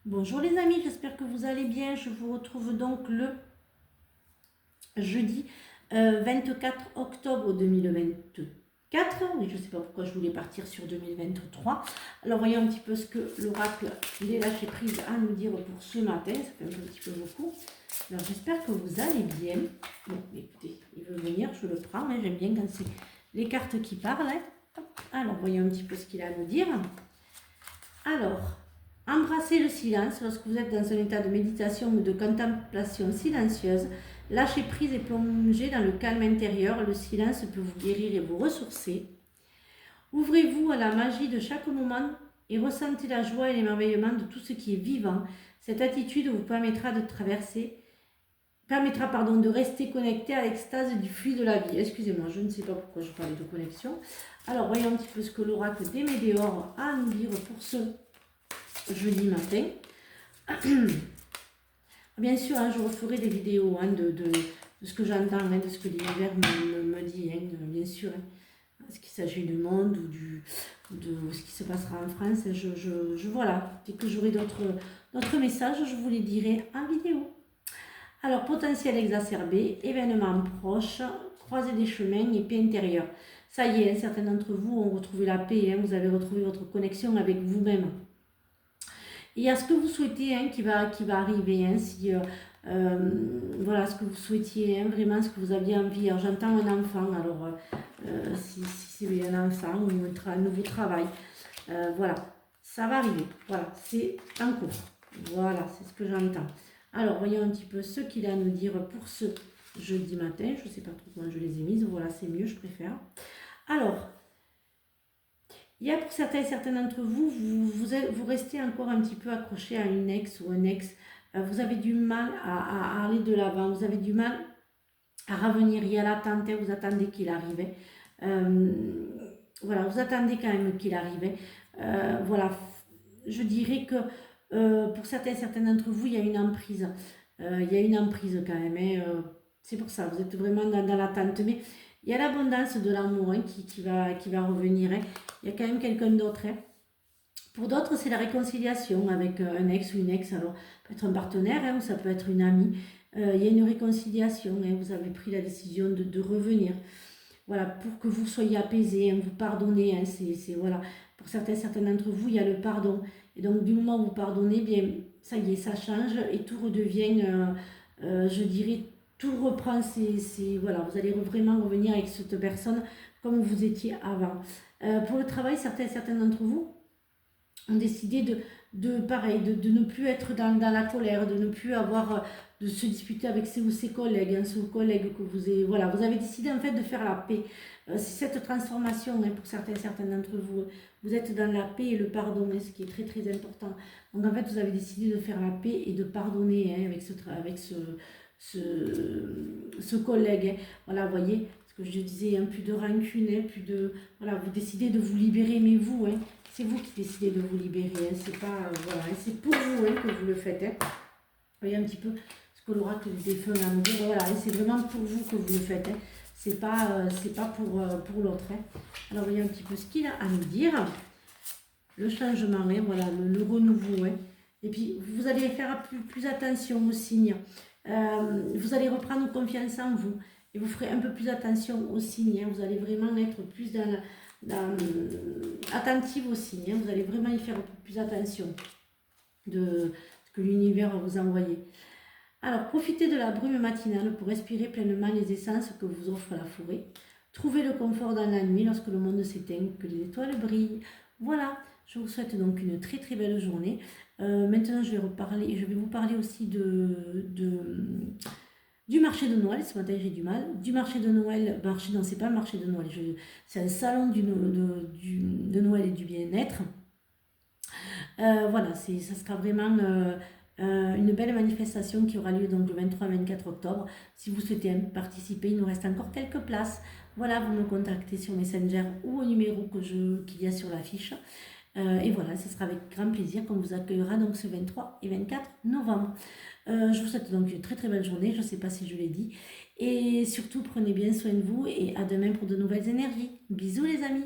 Bonjour les amis, j'espère que vous allez bien. Je vous retrouve donc le jeudi 24 octobre 2024. Mais je ne sais pas pourquoi je voulais partir sur 2023. Alors voyons un petit peu ce que l'oracle des lâcher prise à nous dire pour ce matin. Ça fait un petit peu beaucoup. Alors j'espère que vous allez bien. Bon, écoutez, il veut venir, je le prends. Hein, j'aime bien quand c'est les cartes qui parlent. Hein. Alors voyons un petit peu ce qu'il a à nous dire. Alors... Embrassez le silence lorsque vous êtes dans un état de méditation ou de contemplation silencieuse. Lâchez prise et plongez dans le calme intérieur. Le silence peut vous guérir et vous ressourcer. Ouvrez-vous à la magie de chaque moment et ressentez la joie et l'émerveillement de tout ce qui est vivant. Cette attitude vous permettra de de rester connecté à l'extase du flux de la vie. Excusez-moi, je ne sais pas pourquoi je parlais de connexion. Alors, voyons un petit peu ce que l'oracle des Médéors a à nous dire pour ce jeudi matin. Bien sûr, hein, je referai des vidéos hein, de ce que j'entends, hein, de ce que l'univers me dit, hein, bien sûr. Hein, ce qu'il s'agit du monde ou de ce qui se passera en France. Voilà, dès que j'aurai d'autres messages, je vous les dirai en vidéo. Alors, potentiel exacerbé, événements proches, croisée des chemins et paix intérieure. Ça y est, hein, certains d'entre vous ont retrouvé la paix, hein, vous avez retrouvé votre connexion avec vous-même. Il y a ce que vous souhaitez hein, qui va arriver. Hein, si, voilà ce que vous souhaitiez, hein, vraiment ce que vous aviez envie. Alors j'entends un enfant, alors si c'est un enfant ou un nouveau travail, voilà, ça va arriver. Voilà, c'est en cours. Voilà, c'est ce que j'entends. Alors voyons un petit peu ce qu'il a à nous dire pour ce jeudi matin. Je ne sais pas trop comment je les ai mises. Voilà, c'est mieux, je préfère. Alors, il y a pour certains et certains d'entre vous, vous restez encore un petit peu accroché à une ex ou un ex. Vous avez du mal à aller de l'avant, vous avez du mal à revenir. Il y a l'attente, vous attendez qu'il arrive. Voilà, vous attendez quand même qu'il arrive. Voilà, je dirais que pour certains et certains d'entre vous, il y a une emprise. Il y a une emprise quand même. Hein. C'est pour ça, vous êtes vraiment dans l'attente. Mais il y a l'abondance de l'amour hein, qui va revenir. Hein. Il y a quand même quelqu'un d'autre. Hein. Pour d'autres, c'est la réconciliation avec un ex ou une ex. Alors, ça peut être un partenaire hein, ou ça peut être une amie. Il y a une réconciliation. Hein, vous avez pris la décision de revenir. Voilà, pour que vous soyez apaisés, hein, vous pardonnez. Hein, voilà. Pour certains d'entre vous, il y a le pardon. Et donc, du moment où vous pardonnez, bien, ça y est, ça change et tout redevient, je dirais, tout reprend voilà, vous allez vraiment revenir avec cette personne comme vous étiez avant. Pour le travail, certains d'entre vous ont décidé pareil, de ne plus être dans la colère, de ne plus avoir, de se disputer avec ses ou ses collègues, hein, ses collègues que vous avez, voilà, vous avez décidé en fait de faire la paix. C'est cette transformation, hein, pour certains d'entre vous, vous êtes dans la paix et le pardon, hein, ce qui est très très important. Donc en fait, vous avez décidé de faire la paix et de pardonner hein, avec ce collègue. Hein. Voilà, vous voyez, ce que je disais, hein, plus de rancune, hein, plus de... Voilà, vous décidez de vous libérer, mais vous, hein, c'est vous qui décidez de vous libérer. Hein, c'est pas... voilà, hein, c'est pour vous hein, que vous le faites. Hein. Vous voyez un petit peu ce que l'oracle des feux va nous dire. Voilà, hein, c'est vraiment pour vous que vous le faites. Hein. C'est pas pour l'autre. Hein. Alors, voyez un petit peu ce qu'il a à nous dire. Le changement, hein, voilà, le renouveau. Hein. Et puis, vous allez faire plus attention aux signes. Vous allez reprendre confiance en vous. Et vous ferez un peu plus attention aux signes. Hein. Vous allez vraiment être plus attentive aux signes. Hein. Vous allez vraiment y faire un peu plus attention de ce que l'univers va vous envoyer. Alors, profitez de la brume matinale pour respirer pleinement les essences que vous offre la forêt. Trouvez le confort dans la nuit lorsque le monde s'éteint, que les étoiles brillent. Voilà, je vous souhaite donc une très très belle journée. Maintenant, je vais vous parler aussi du marché de Noël. Ce matin, j'ai du mal. Du marché de Noël, non, c'est pas un marché de Noël, c'est un salon de Noël et du bien-être. Voilà, ça sera vraiment une belle manifestation qui aura lieu donc le 23-24 octobre. Si vous souhaitez participer, il nous reste encore quelques places. Voilà, vous me contactez sur Messenger ou au numéro qu'il y a sur l'affiche. Et voilà, ce sera avec grand plaisir qu'on vous accueillera donc ce 23 et 24 novembre. Je vous souhaite donc une très très belle journée, je ne sais pas si je l'ai dit. Et surtout, prenez bien soin de vous et à demain pour de nouvelles énergies. Bisous les amis!